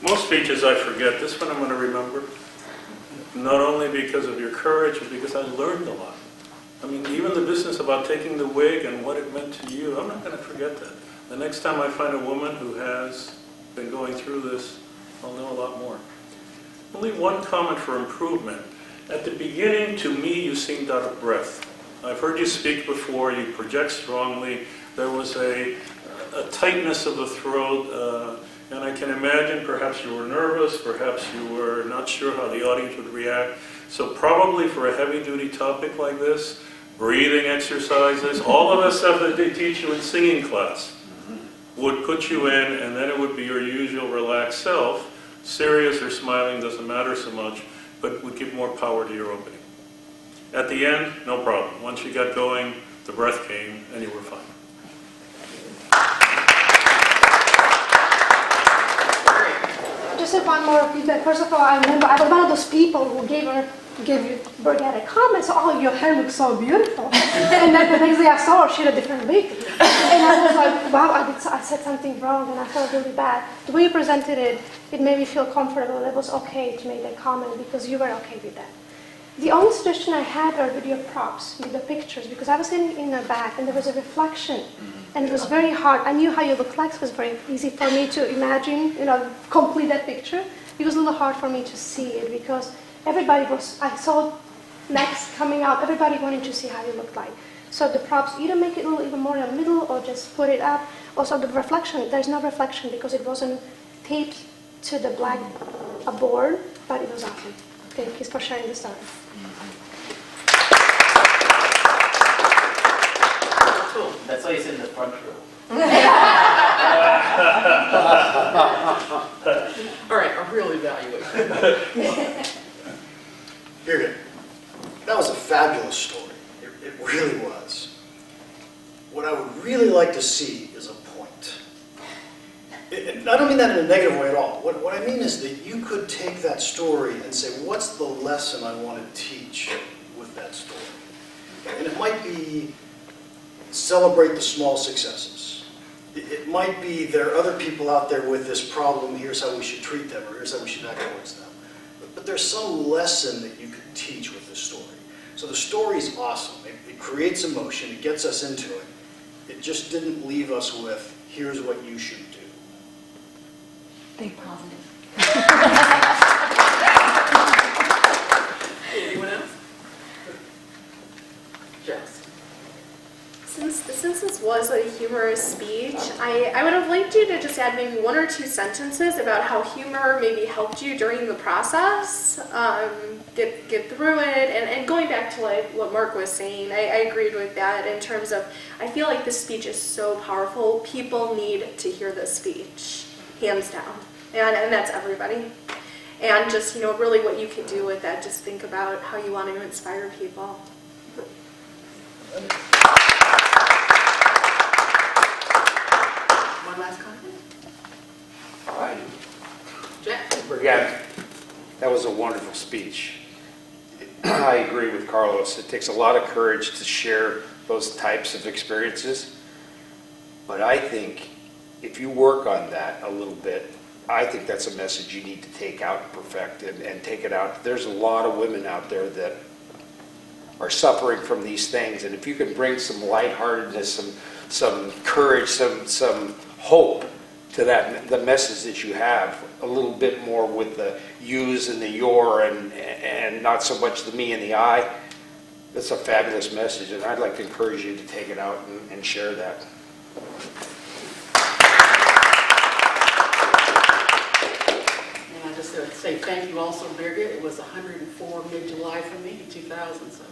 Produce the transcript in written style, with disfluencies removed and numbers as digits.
Most speeches I forget. This one I'm going to remember. Not only because of your courage, but because I learned a lot. I mean, even the business about taking the wig and what it meant to you, I'm not going to forget that. The next time I find a woman who has been going through this, I'll know a lot more. Only one comment for improvement. At the beginning, to me, you seemed out of breath. I've heard you speak before, you project strongly. There was a tightness of the throat, and I can imagine perhaps you were nervous, perhaps you were not sure how the audience would react. So probably for a heavy-duty topic like this, breathing exercises, all of us stuff that they teach you in singing class would put you in, and then it would be your usual relaxed self. Serious or smiling doesn't matter so much, but would give more power to your opening. At the end, no problem. Once you got going, the breath came, and you were fine. Just have one more feedback. First of all, I remember I was one of those people who gave Birgit a comment, so, oh, your hair looks so beautiful. And then the next day I saw her, she had a different wig. And I was like, wow, I said something wrong, and I felt really bad. The way you presented it, it made me feel comfortable. It was okay to make that comment because you were okay with that. The only suggestion I had are with your props, with the pictures, because I was sitting in the back and there was a reflection, and it was very hard. I knew how you looked like, so it was very easy for me to imagine, complete that picture. It was a little hard for me to see it because everybody was, I saw Next coming out, everybody wanted to see how you looked like. So the props, either make it a little even more in the middle or just put it up. Also the reflection, there's no reflection because it wasn't taped to the black board, but it was awesome. Thank you for sharing the story. Cool. That's why you sit in the front row. All right, a real evaluation. Birgit, that was a fabulous story. It really was. What I would really like to see is a point. I don't mean that in a negative way at all. What I mean is that you could take that story and say, what's the lesson I want to teach with that story? And it might be celebrate the small successes. It might be there are other people out there with this problem, here's how we should treat them, or here's how we should act towards them. But there's some lesson that you could teach with the story. So the story's awesome. It creates emotion, it gets us into it. It just didn't leave us with, here's what you should do. Think positive. Anyone else? Jess. Since this was a humorous speech, I would have liked you to just add maybe one or two sentences about how humor maybe helped you during the process, get through it, and going back to like what Mark was saying, I agreed with that in terms of, I feel like this speech is so powerful, people need to hear this speech, hands down, and that's everybody. And just, really what you can do with that, just think about how you want to inspire people. One last comment? All right. Jack? Birgit, that was a wonderful speech. I agree with Carlos. It takes a lot of courage to share those types of experiences. But I think if you work on that a little bit, I think that's a message you need to take out and perfect and take it out. There's a lot of women out there that are suffering from these things, and if you can bring some lightheartedness, some courage, some hope to that, the message that you have, a little bit more with the yous and the your and not so much the me and the I, that's a fabulous message, and I'd like to encourage you to take it out and share that. And I just say thank you also, Birgit. It was 104 mid-July for me in 2000, so.